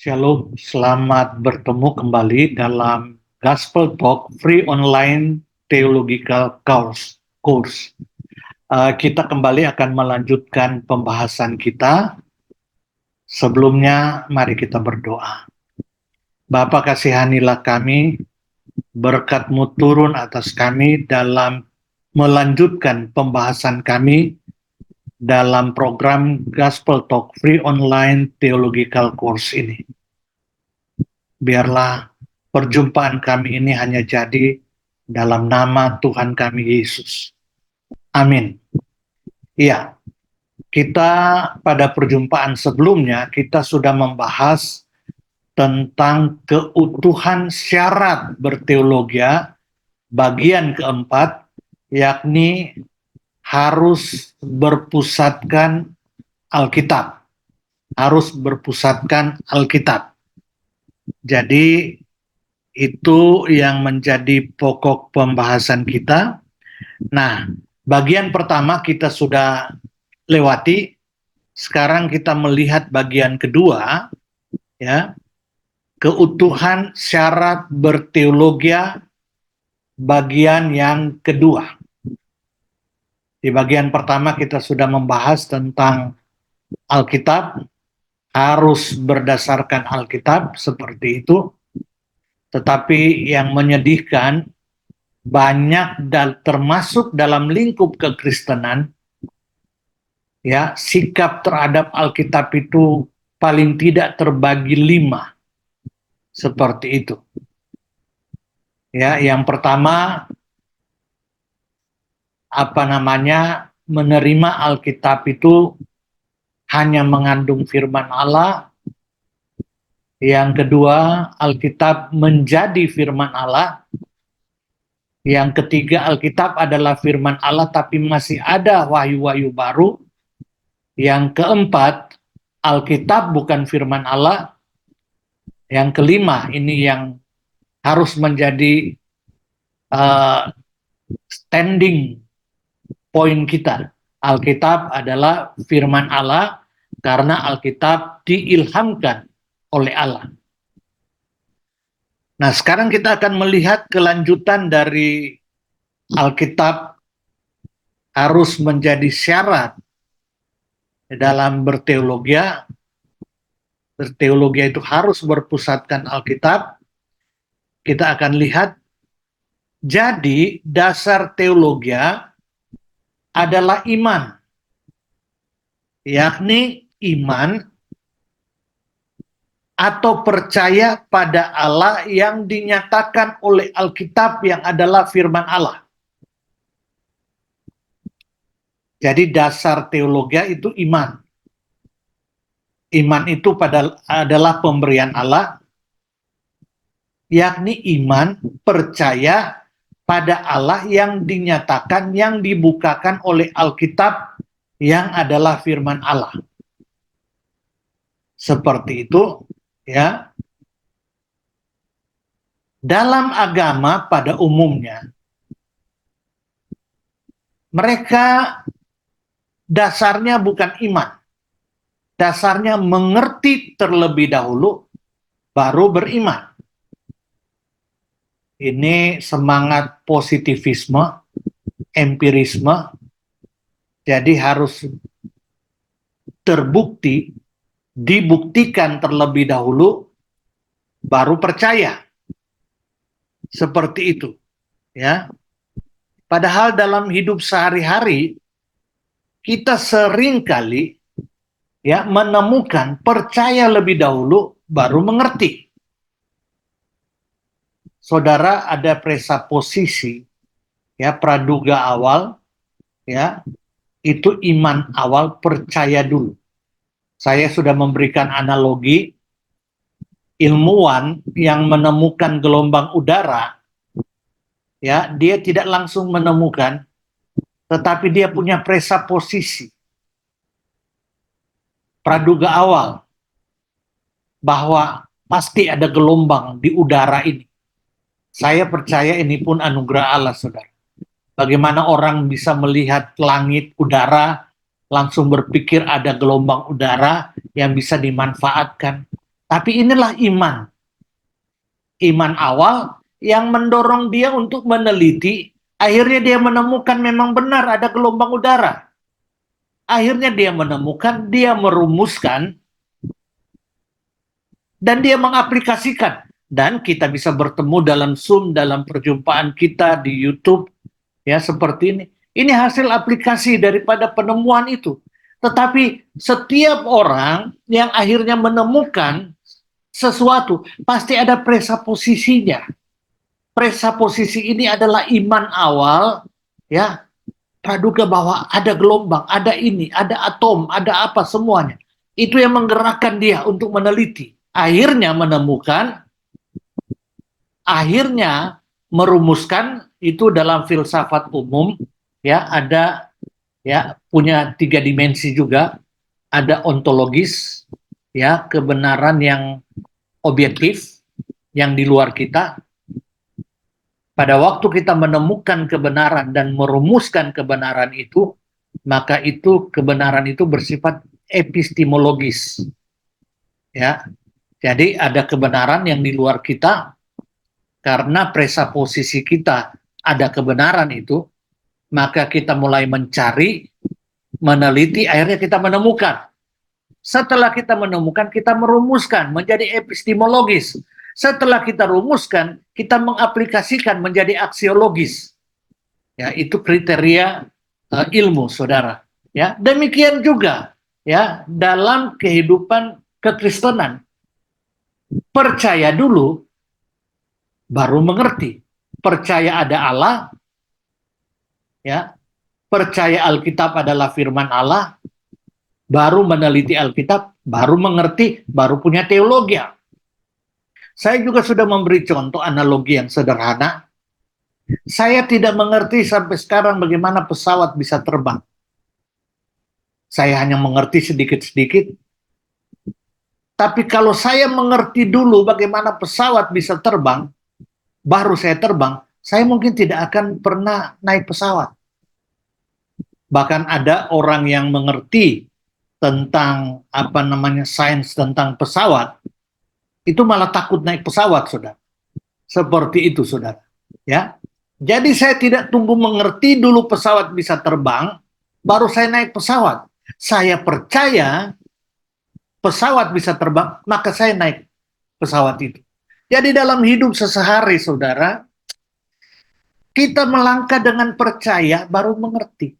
Shalom, selamat bertemu kembali dalam Gospel Talk Free Online Theological Course. Kita kembali akan melanjutkan pembahasan kita. Sebelumnya, mari kita berdoa. Bapa, kasihanilah kami, berkat-Mu turun atas kami dalam melanjutkan pembahasan kami dalam program Gospel Talk Free Online Theological Course ini. Biarlah perjumpaan kami ini hanya jadi dalam nama Tuhan kami Yesus. Amin. Iya, kita pada perjumpaan sebelumnya kita sudah membahas tentang keutuhan syarat berteologia bagian keempat, yakni harus berpusatkan Alkitab. Harus berpusatkan Alkitab. Jadi itu yang menjadi pokok pembahasan kita. Nah, bagian pertama kita sudah lewati. Sekarang kita melihat bagian kedua, ya, keutuhan syarat berteologia bagian yang kedua. Di bagian pertama kita sudah membahas tentang Alkitab, harus berdasarkan Alkitab, seperti itu. Tetapi yang menyedihkan, banyak termasuk dalam lingkup kekristenan, ya, sikap terhadap Alkitab itu paling tidak terbagi 5, seperti itu. Ya, yang pertama, menerima Alkitab itu hanya mengandung firman Allah. Yang kedua, Alkitab menjadi firman Allah. Yang ketiga, Alkitab adalah firman Allah tapi masih ada wahyu-wahyu baru. Yang keempat, Alkitab bukan firman Allah. Yang kelima, ini yang harus menjadi standing point kita. Alkitab adalah firman Allah karena Alkitab diilhamkan oleh Allah. Nah, sekarang kita akan melihat kelanjutan dari Alkitab harus menjadi syarat dalam berteologia. Berteologia itu harus berpusatkan Alkitab. Kita akan lihat, jadi dasar teologia adalah iman, yakni iman atau percaya pada Allah yang dinyatakan oleh Alkitab yang adalah firman Allah. Jadi dasar teologia itu iman. Iman itu adalah pemberian Allah, yakni iman percaya pada Allah yang dinyatakan, yang dibukakan oleh Alkitab yang adalah firman Allah. Seperti itu, ya. Dalam agama pada umumnya, mereka dasarnya bukan iman. Dasarnya mengerti terlebih dahulu, baru beriman. Ini semangat positivisme, empirisme. Jadi harus terbukti, dibuktikan terlebih dahulu, baru percaya. Seperti itu, ya. Padahal dalam hidup sehari-hari kita seringkali, ya, menemukan percaya lebih dahulu, baru mengerti. Saudara, ada presaposisi, ya, praduga awal, ya, itu iman awal, percaya dulu. Saya sudah memberikan analogi, ilmuwan yang menemukan gelombang udara, ya, dia tidak langsung menemukan, tetapi dia punya presaposisi, praduga awal, bahwa pasti ada gelombang di udara ini. Saya percaya ini pun anugerah Allah, saudara. Bagaimana orang bisa melihat langit, udara, langsung berpikir ada gelombang udara yang bisa dimanfaatkan. Tapi inilah iman. Iman awal yang mendorong dia untuk meneliti. Akhirnya dia menemukan memang benar ada gelombang udara. Akhirnya dia menemukan, dia merumuskan, dan dia mengaplikasikan. Dan kita bisa bertemu dalam Zoom, dalam perjumpaan kita di YouTube, ya seperti ini. Ini hasil aplikasi daripada penemuan itu. Tetapi setiap orang yang akhirnya menemukan sesuatu, pasti ada presaposisinya. Presaposisi ini adalah iman awal, ya, praduga bahwa ada gelombang, ada ini, ada atom, ada apa semuanya. Itu yang menggerakkan dia untuk meneliti. Akhirnya menemukan, akhirnya merumuskan itu dalam filsafat umum, ya ada ya punya 3 dimensi juga, ada ontologis, ya kebenaran yang objektif yang di luar kita. Pada waktu kita menemukan kebenaran dan merumuskan kebenaran itu, maka itu kebenaran itu bersifat epistemologis. Ya. Jadi ada kebenaran yang di luar kita, karena presaposisi kita ada kebenaran itu, maka kita mulai mencari, meneliti, akhirnya kita menemukan. Setelah kita menemukan, kita merumuskan menjadi epistemologis. Setelah kita rumuskan, kita mengaplikasikan menjadi aksiologis. Ya, itu kriteria ilmu, saudara. Ya, demikian juga ya dalam kehidupan kekristenan. Percaya dulu, baru mengerti. Percaya ada Allah, ya. Percaya Alkitab adalah firman Allah, baru meneliti Alkitab, baru mengerti, baru punya teologi. Saya juga sudah memberi contoh analogi yang sederhana. Saya tidak mengerti sampai sekarang bagaimana pesawat bisa terbang. Saya hanya mengerti sedikit-sedikit. Tapi kalau saya mengerti dulu bagaimana pesawat bisa terbang, baru saya terbang, saya mungkin tidak akan pernah naik pesawat. Bahkan ada orang yang mengerti tentang sains tentang pesawat, itu malah takut naik pesawat, saudara. Seperti itu, saudara. Ya, jadi saya tidak tunggu mengerti dulu pesawat bisa terbang, baru saya naik pesawat. Saya percaya pesawat bisa terbang, maka saya naik pesawat itu. Jadi dalam hidup sehari-hari, saudara, kita melangkah dengan percaya, baru mengerti.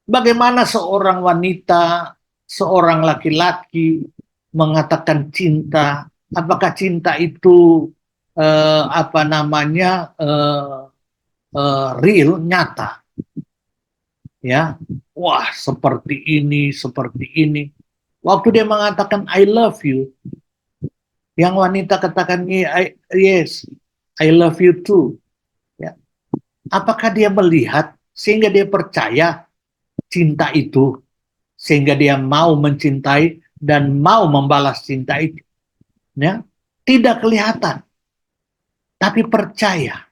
Bagaimana seorang wanita, seorang laki-laki mengatakan cinta? Apakah cinta itu real, nyata? Ya, wah seperti ini, seperti ini. Waktu dia mengatakan I love you, yang wanita katakan yes, I love you too. Ya. Apakah dia melihat sehingga dia percaya cinta itu, sehingga dia mau mencintai dan mau membalas cinta itu? Ya, tidak kelihatan, tapi percaya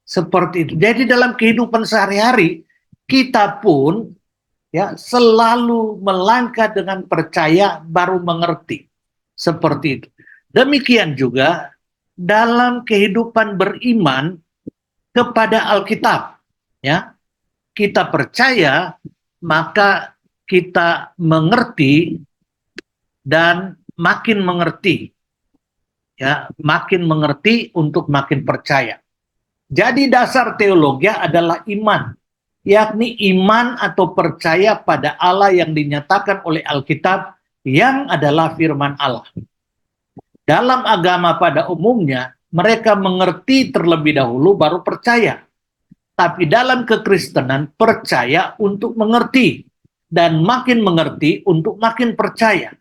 seperti itu. Jadi dalam kehidupan sehari-hari kita pun ya selalu melangkah dengan percaya, baru mengerti, seperti itu. Demikian juga dalam kehidupan beriman kepada Alkitab, ya kita percaya, maka kita mengerti dan makin mengerti, ya makin mengerti untuk makin percaya. Jadi dasar teologi adalah iman, yakni iman atau percaya pada Allah yang dinyatakan oleh Alkitab yang adalah firman Allah. Dalam agama pada umumnya mereka mengerti terlebih dahulu baru percaya. Tapi dalam kekristenan percaya untuk mengerti dan makin mengerti untuk makin percaya.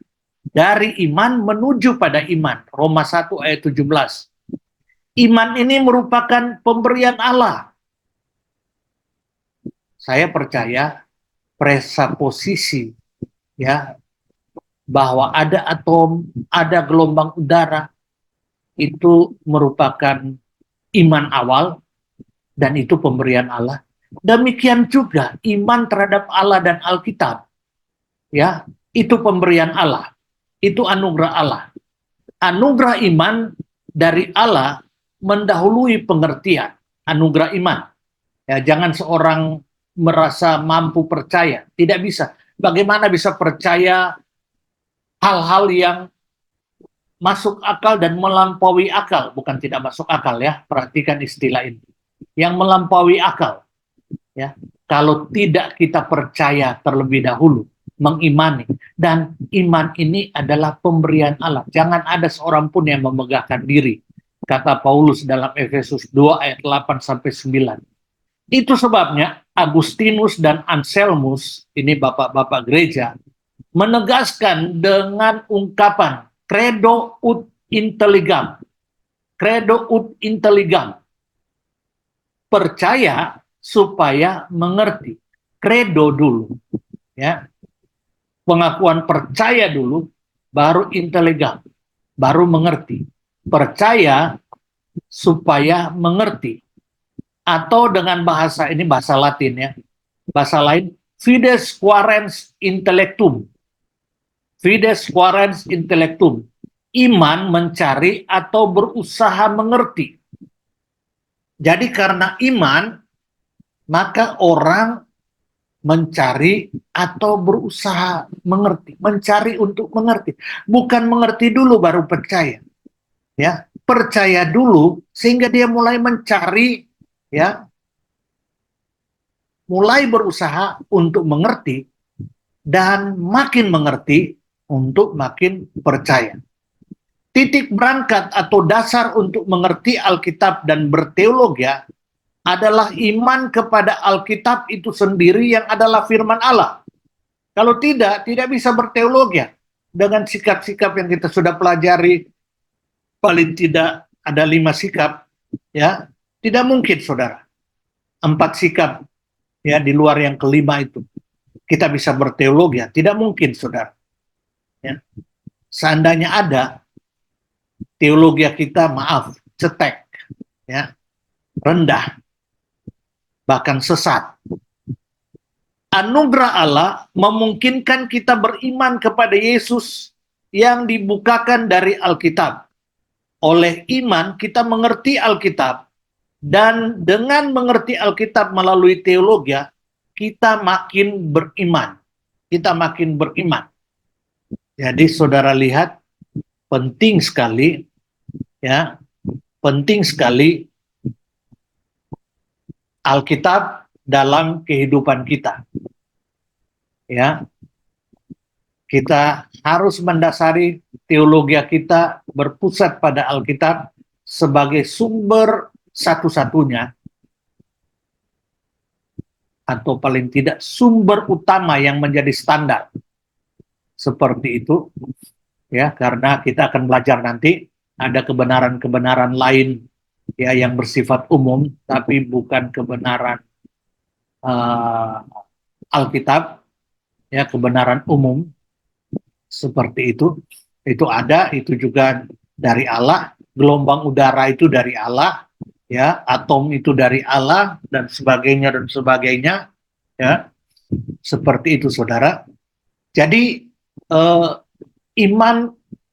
Dari iman menuju pada iman. Roma 1 ayat 17. Iman ini merupakan pemberian Allah. Saya percaya presaposisi ya bahwa ada atom, ada gelombang udara, itu merupakan iman awal dan itu pemberian Allah. Demikian juga iman terhadap Allah dan Alkitab, ya itu pemberian Allah. Itu anugerah Allah. Anugerah iman dari Allah mendahului pengertian anugerah iman. Ya, jangan seorang merasa mampu percaya, tidak bisa. Bagaimana bisa percaya hal-hal yang masuk akal dan melampaui akal? Bukan tidak masuk akal ya, perhatikan istilah ini. Yang melampaui akal. Ya, kalau tidak kita percaya terlebih dahulu, mengimani, dan iman ini adalah pemberian Allah. Jangan ada seorang pun yang memegahkan diri, kata Paulus dalam Efesus 2 ayat 8 sampai 9. Itu sebabnya Agustinus dan Anselmus, ini bapak-bapak gereja, menegaskan dengan ungkapan credo ut intelligam. Credo ut intelligam. Percaya supaya mengerti. Credo dulu, ya. Pengakuan percaya dulu, baru intelligam, baru mengerti. Percaya supaya mengerti. Atau dengan bahasa ini, bahasa Latin ya, bahasa lain, fides quaerens intellectum. Fides quaerens intellectum. Iman mencari atau berusaha mengerti. Jadi karena iman, maka orang mencari atau berusaha mengerti. Mencari untuk mengerti. Bukan mengerti dulu baru percaya. Ya, percaya dulu sehingga dia mulai mencari, ya, mulai berusaha untuk mengerti, dan makin mengerti untuk makin percaya. Titik berangkat atau dasar untuk mengerti Alkitab dan berteologi adalah iman kepada Alkitab itu sendiri yang adalah firman Allah. Kalau tidak bisa berteologi dengan sikap-sikap yang kita sudah pelajari, paling tidak ada 5 sikap, ya, tidak mungkin saudara. 4 sikap, ya, di luar yang kelima itu kita bisa berteologi, tidak mungkin saudara. Ya. Seandainya ada, teologi kita maaf, cetek, ya, rendah, bahkan sesat. Anugerah Allah memungkinkan kita beriman kepada Yesus yang dibukakan dari Alkitab. Oleh iman kita mengerti Alkitab, dan dengan mengerti Alkitab melalui teologi, kita makin beriman. Kita makin beriman. Jadi saudara lihat, penting sekali, ya, penting sekali Alkitab dalam kehidupan kita. Ya, kita harus mendasari teologi kita berpusat pada Alkitab sebagai sumber satu-satunya, atau paling tidak sumber utama yang menjadi standar. Seperti itu, ya, karena kita akan belajar nanti ada kebenaran-kebenaran lain, ya, yang bersifat umum tapi bukan kebenaran Alkitab, ya, kebenaran umum seperti itu ada, itu juga dari Allah, gelombang udara itu dari Allah, ya, atom itu dari Allah, dan sebagainya, ya, seperti itu saudara. Jadi iman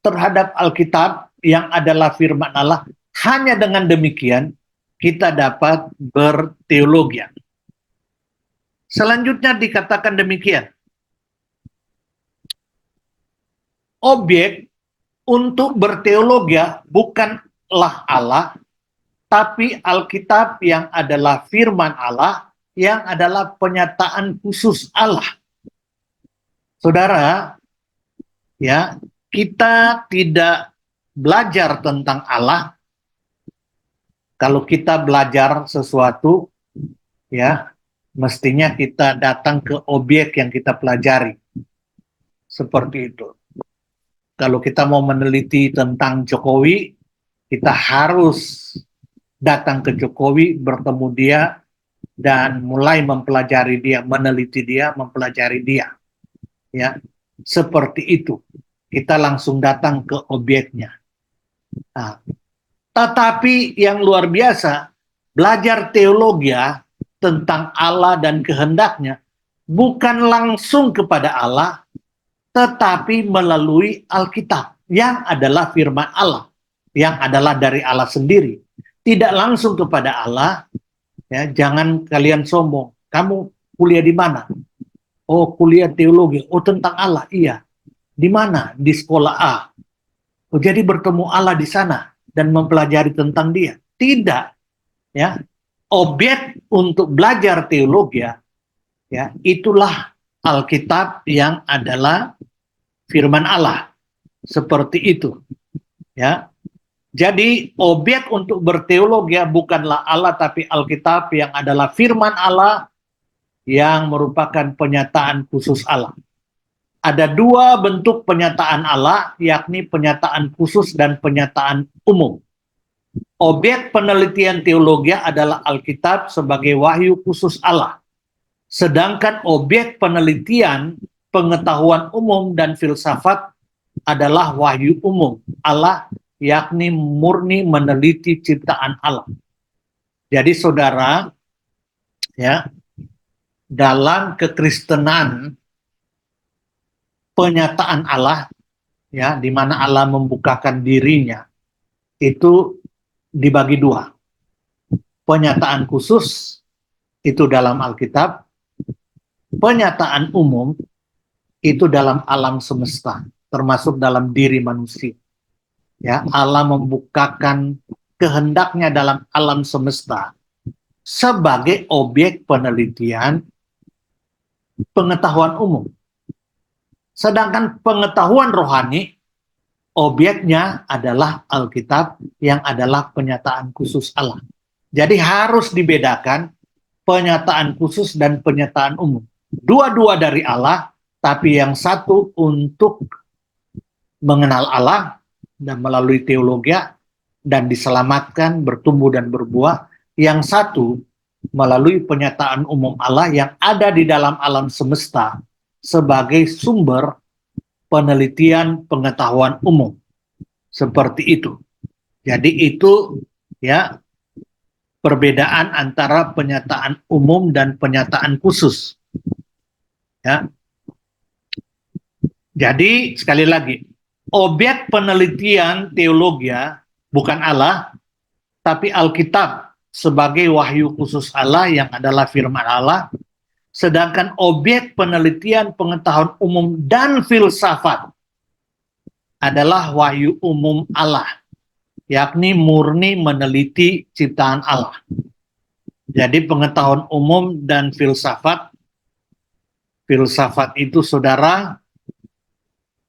terhadap Alkitab yang adalah firman Allah, hanya dengan demikian kita dapat berteologi. Selanjutnya dikatakan demikian, objek untuk berteologi bukanlah Allah, tapi Alkitab yang adalah firman Allah, yang adalah penyataan khusus Allah. Saudara, ya, kita tidak belajar tentang Allah. Kalau kita belajar sesuatu, ya, mestinya kita datang ke objek yang kita pelajari. Seperti itu. Kalau kita mau meneliti tentang Jokowi, kita harus datang ke Jokowi, bertemu dia, dan mulai mempelajari dia, meneliti dia, mempelajari dia. Ya, seperti itu. Kita langsung datang ke objeknya. Nah, tetapi yang luar biasa, belajar teologi tentang Allah dan kehendaknya bukan langsung kepada Allah, tetapi melalui Alkitab yang adalah firman Allah, yang adalah dari Allah sendiri. Tidak langsung kepada Allah, ya, jangan kalian sombong. Kamu kuliah di mana? Oh, kuliah teologi. Oh, tentang Allah. Iya. Di mana? Di sekolah A. Oh, jadi bertemu Allah di sana dan mempelajari tentang Dia. Tidak, ya. Objek untuk belajar teologi, ya, itulah Alkitab yang adalah firman Allah. Seperti itu, ya. Jadi objek untuk berteologi bukanlah Allah tapi Alkitab yang adalah firman Allah yang merupakan penyataan khusus Allah. Ada dua bentuk penyataan Allah, yakni penyataan khusus dan penyataan umum. Objek penelitian teologi adalah Alkitab sebagai wahyu khusus Allah. Sedangkan objek penelitian pengetahuan umum dan filsafat adalah wahyu umum Allah, yakni murni meneliti ciptaan Allah. Jadi saudara, ya, dalam kekristenan penyataan Allah, ya, di mana Allah membukakan dirinya, itu dibagi dua. Penyataan khusus itu dalam Alkitab, penyataan umum itu dalam alam semesta, termasuk dalam diri manusia. Ya, Allah membukakan kehendaknya dalam alam semesta sebagai objek penelitian pengetahuan umum. Sedangkan pengetahuan rohani, objeknya adalah Alkitab yang adalah penyataan khusus Allah. Jadi harus dibedakan penyataan khusus dan penyataan umum. Dua-dua dari Allah, tapi yang satu untuk mengenal Allah dan melalui teologi dan diselamatkan, bertumbuh dan berbuah. Yang satu melalui penyataan umum Allah yang ada di dalam alam semesta sebagai sumber penelitian pengetahuan umum. Seperti itu. Jadi itu, ya, perbedaan antara penyataan umum dan penyataan khusus. Ya. Jadi sekali lagi, objek penelitian teologi bukan Allah, tapi Alkitab sebagai wahyu khusus Allah yang adalah firman Allah. Sedangkan objek penelitian pengetahuan umum dan filsafat adalah wahyu umum Allah, yakni murni meneliti ciptaan Allah. Jadi pengetahuan umum dan filsafat itu saudara,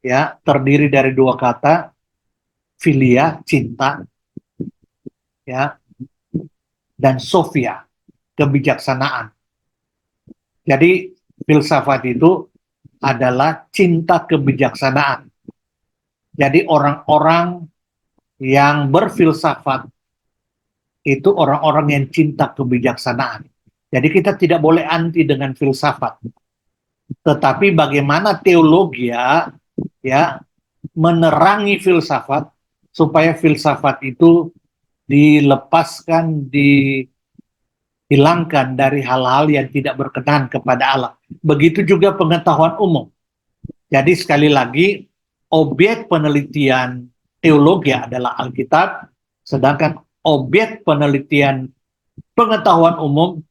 ya, terdiri dari dua kata, philia, cinta, ya, dan sophia, kebijaksanaan. Jadi filsafat itu adalah cinta kebijaksanaan. Jadi orang-orang yang berfilsafat itu orang-orang yang cinta kebijaksanaan. Jadi kita tidak boleh anti dengan filsafat. Tetapi bagaimana teologi, ya, menerangi filsafat supaya filsafat itu dilepaskan, dihilangkan dari hal-hal yang tidak berkenan kepada Allah. Begitu juga pengetahuan umum. Jadi sekali lagi, objek penelitian teologi adalah Alkitab, sedangkan objek penelitian pengetahuan umum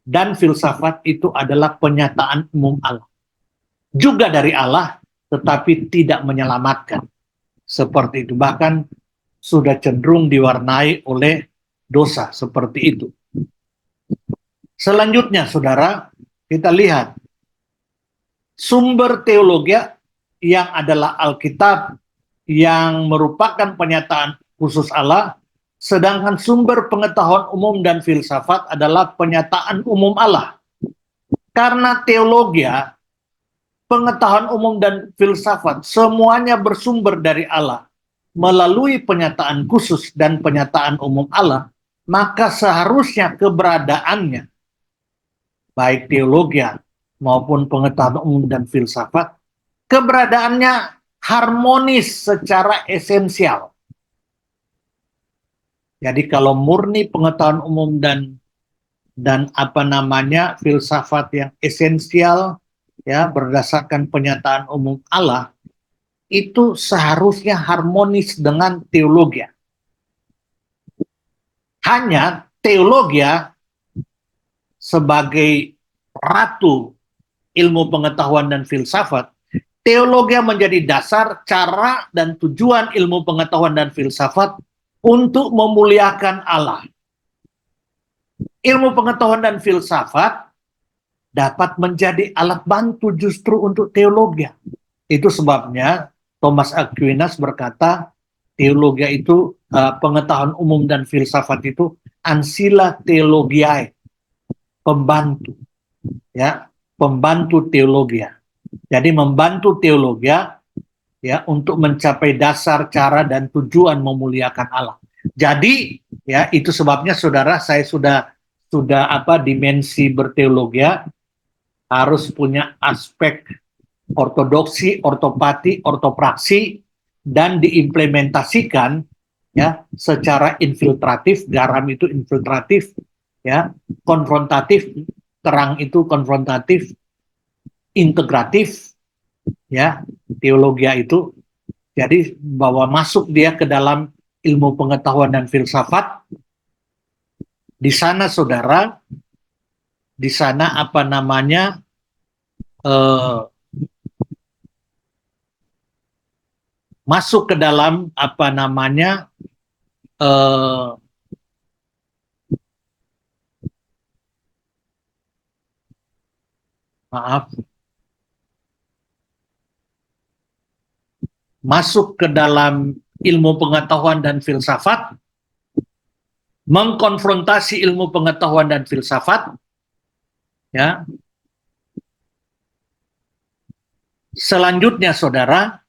dan filsafat itu adalah penyataan umum Allah. Juga dari Allah, tetapi tidak menyelamatkan. Seperti itu. Bahkan sudah cenderung diwarnai oleh dosa. Seperti itu. Selanjutnya, saudara, kita lihat sumber teologi yang adalah Alkitab yang merupakan penyataan khusus Allah, sedangkan sumber pengetahuan umum dan filsafat adalah penyataan umum Allah. Karena teologi, pengetahuan umum dan filsafat semuanya bersumber dari Allah melalui penyataan khusus dan penyataan umum Allah, maka seharusnya keberadaannya, baik teologi maupun pengetahuan umum dan filsafat, keberadaannya harmonis secara esensial. Jadi kalau murni pengetahuan umum dan filsafat yang esensial, ya berdasarkan penyataan umum Allah itu seharusnya harmonis dengan teologi. Hanya teologi sebagai ratu ilmu pengetahuan dan filsafat, teologi menjadi dasar, cara, dan tujuan ilmu pengetahuan dan filsafat untuk memuliakan Allah. Ilmu pengetahuan dan filsafat dapat menjadi alat bantu justru untuk teologi. Itu sebabnya Thomas Aquinas berkata, teologi itu, pengetahuan umum dan filsafat itu ancilla theologiae, pembantu, ya, pembantu teologi. Jadi membantu teologi ya untuk mencapai dasar, cara, dan tujuan memuliakan Allah. Jadi ya itu sebabnya saudara, saya sudah dimensi berteologi harus punya aspek ortodoksi, ortopati, ortopraksi, dan diimplementasikan ya secara infiltratif. Garam itu infiltratif, ya, konfrontatif, terang itu konfrontatif, integratif, ya, teologi itu. Jadi bahwa masuk dia ke dalam ilmu pengetahuan dan filsafat, di sana saudara, di sana apa namanya, masuk ke dalam apa namanya, maaf, masuk ke dalam ilmu pengetahuan dan filsafat, mengkonfrontasi ilmu pengetahuan dan filsafat, ya. Selanjutnya saudara,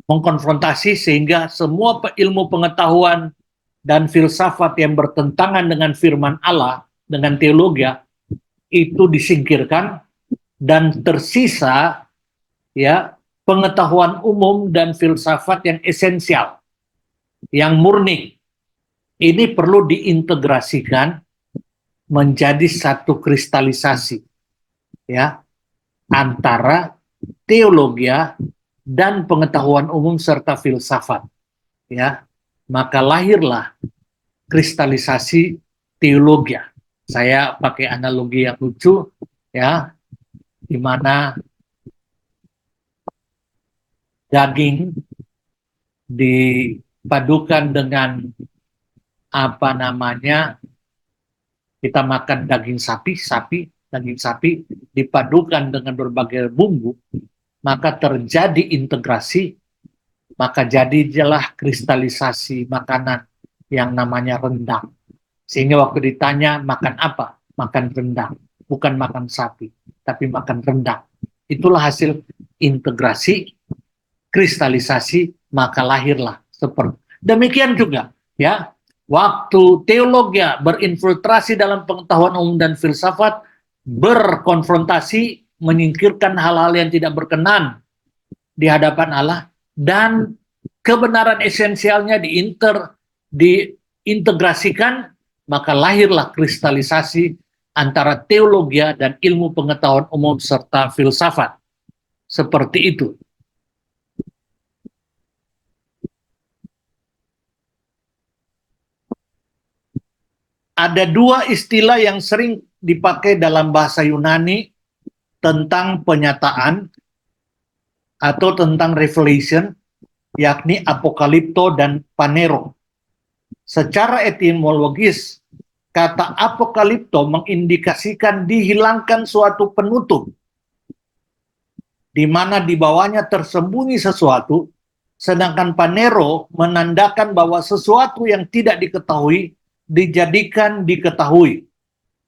mengkonfrontasi sehingga semua ilmu pengetahuan dan filsafat yang bertentangan dengan firman Allah, dengan teologi, itu disingkirkan dan tersisa ya pengetahuan umum dan filsafat yang esensial, yang murni. Ini perlu diintegrasikan menjadi satu kristalisasi ya antara teologi dan pengetahuan umum serta filsafat, ya. Maka lahirlah kristalisasi teologi. Saya pakai analogi yang lucu, ya, di mana daging dipadukan dengan apa namanya, kita makan daging sapi dipadukan dengan berbagai bumbu, maka terjadi integrasi, maka jadilah kristalisasi makanan yang namanya rendang. Sehingga waktu ditanya makan apa? Makan rendang. Bukan makan sapi, tapi makan rendang. Itulah hasil integrasi, kristalisasi, maka lahirlah seperti. Demikian juga, ya, waktu teologi berinfiltrasi dalam pengetahuan umum dan filsafat, berkonfrontasi, menyingkirkan hal-hal yang tidak berkenan di hadapan Allah, dan kebenaran esensialnya diintegrasikan, maka lahirlah kristalisasi antara teologi dan ilmu pengetahuan umum serta filsafat. Seperti itu. Ada dua istilah yang sering dipakai dalam bahasa Yunani tentang penyataan atau tentang revelation, yakni apokalipto dan panero. Secara etimologis, kata apokalipto mengindikasikan dihilangkan suatu penutup, di mana di bawahnya tersembunyi sesuatu, sedangkan panero menandakan bahwa sesuatu yang tidak diketahui dijadikan diketahui.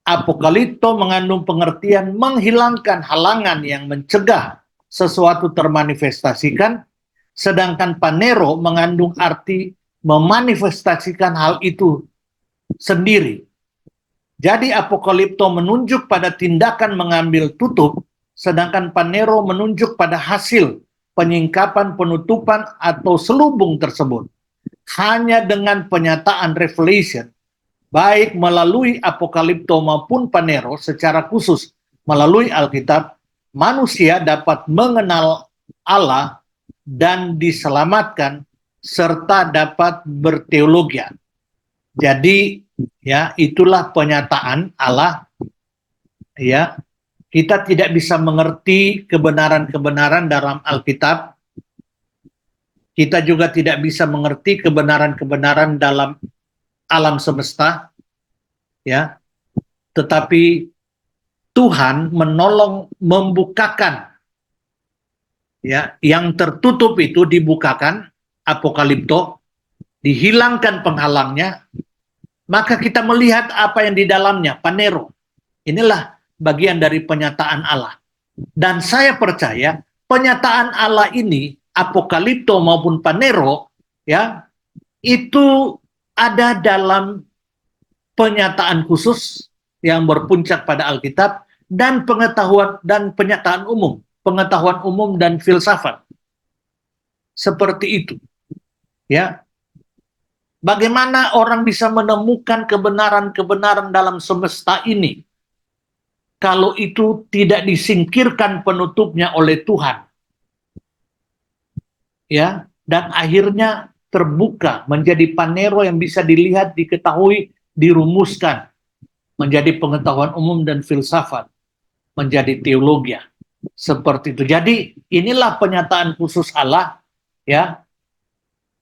Apokalipto mengandung pengertian menghilangkan halangan yang mencegah sesuatu termanifestasikan, sedangkan panero mengandung arti memanifestasikan hal itu sendiri. Jadi apokalipto menunjuk pada tindakan mengambil tutup, sedangkan panero menunjuk pada hasil penyingkapan, penutupan, atau selubung tersebut. Hanya dengan penyataan revelation, baik melalui apokalipto maupun panero secara khusus melalui Alkitab, manusia dapat mengenal Allah dan diselamatkan serta dapat berteologia. Jadi ya, itulah penyataan Allah. Ya, kita tidak bisa mengerti kebenaran-kebenaran dalam Alkitab. Kita juga tidak bisa mengerti kebenaran-kebenaran dalam alam semesta, ya. Tetapi Tuhan menolong membukakan, ya, yang tertutup itu dibukakan, apokalipto, dihilangkan penghalangnya, maka kita melihat apa yang di dalamnya, panero. Inilah bagian dari penyataan Allah. Dan saya percaya penyataan Allah ini, apokalipto maupun panero, ya, itu ada dalam penyataan khusus yang berpuncak pada Alkitab dan pengetahuan dan penyataan umum, pengetahuan umum dan filsafat. Seperti itu. Ya. Bagaimana orang bisa menemukan kebenaran-kebenaran dalam semesta ini kalau itu tidak disingkirkan penutupnya oleh Tuhan? Ya, dan akhirnya terbuka menjadi panero yang bisa dilihat, diketahui, dirumuskan menjadi pengetahuan umum dan filsafat, menjadi teologi. Seperti itu. Jadi inilah penyataan khusus Allah, ya,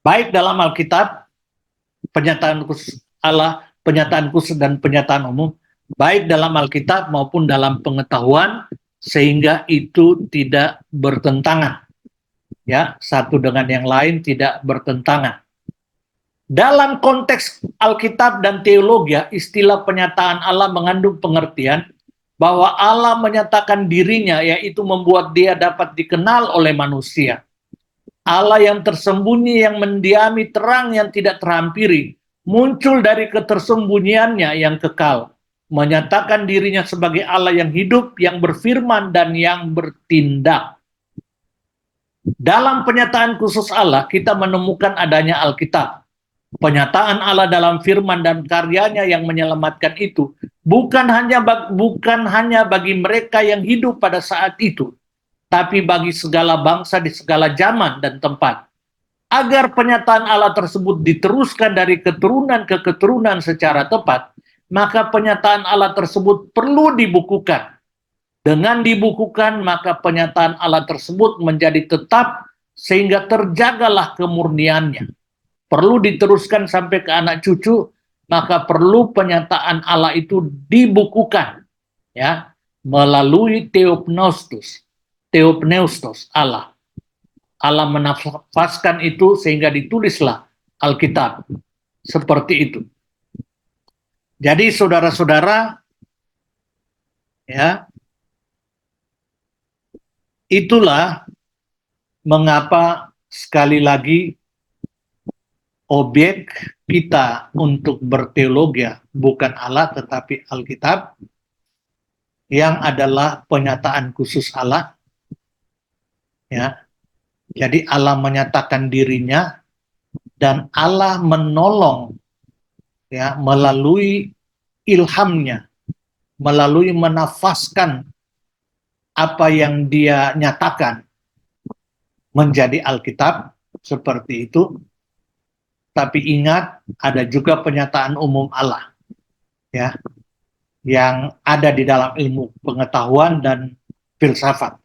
baik dalam Alkitab, penyataan khusus Allah, penyataan khusus dan penyataan umum, baik dalam Alkitab maupun dalam pengetahuan, sehingga itu tidak bertentangan, ya, satu dengan yang lain tidak bertentangan. Dalam konteks Alkitab dan teologi, istilah penyataan Allah mengandung pengertian bahwa Allah menyatakan dirinya, yaitu membuat dia dapat dikenal oleh manusia. Allah yang tersembunyi, yang mendiami terang yang tidak terhampiri, muncul dari ketersembunyiannya yang kekal, menyatakan dirinya sebagai Allah yang hidup, yang berfirman, dan yang bertindak. Dalam penyataan khusus Allah, kita menemukan adanya Alkitab. Penyataan Allah dalam firman dan karyanya yang menyelamatkan itu bukan hanya bagi mereka yang hidup pada saat itu, tapi bagi segala bangsa di segala zaman dan tempat. Agar penyataan Allah tersebut diteruskan dari keturunan ke keturunan secara tepat, maka penyataan Allah tersebut perlu dibukukan. Dengan dibukukan, maka penyataan Allah tersebut menjadi tetap sehingga terjagalah kemurniannya. Perlu diteruskan sampai ke anak cucu, maka perlu penyataan Allah itu dibukukan, ya, melalui theopneustos Allah. Allah menafaskan itu sehingga ditulislah Alkitab. Seperti itu. Jadi saudara-saudara, ya, itulah mengapa sekali lagi objek kita untuk berteologi bukan Allah tetapi Alkitab, yang adalah penyataan khusus Allah. Ya. Jadi Allah menyatakan dirinya dan Allah menolong, ya, melalui ilhamnya, melalui menafaskan apa yang dia nyatakan menjadi Alkitab, seperti itu. Tapi ingat, ada juga penyataan umum Allah, ya, yang ada di dalam ilmu pengetahuan dan filsafat.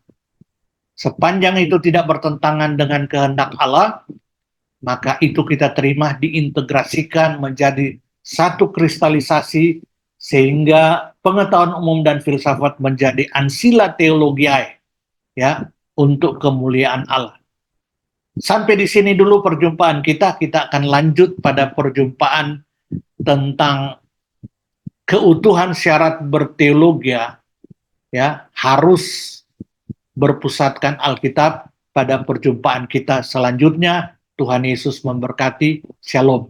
Sepanjang itu tidak bertentangan dengan kehendak Allah, maka itu kita terima, diintegrasikan menjadi satu kristalisasi, sehingga pengetahuan umum dan filsafat menjadi ancilla theologiae, ya, untuk kemuliaan Allah. Sampai di sini dulu perjumpaan kita. Kita akan lanjut pada perjumpaan tentang keutuhan syarat berteologi, ya, harus berpusatkan Alkitab pada perjumpaan kita selanjutnya. Tuhan Yesus memberkati. Shalom.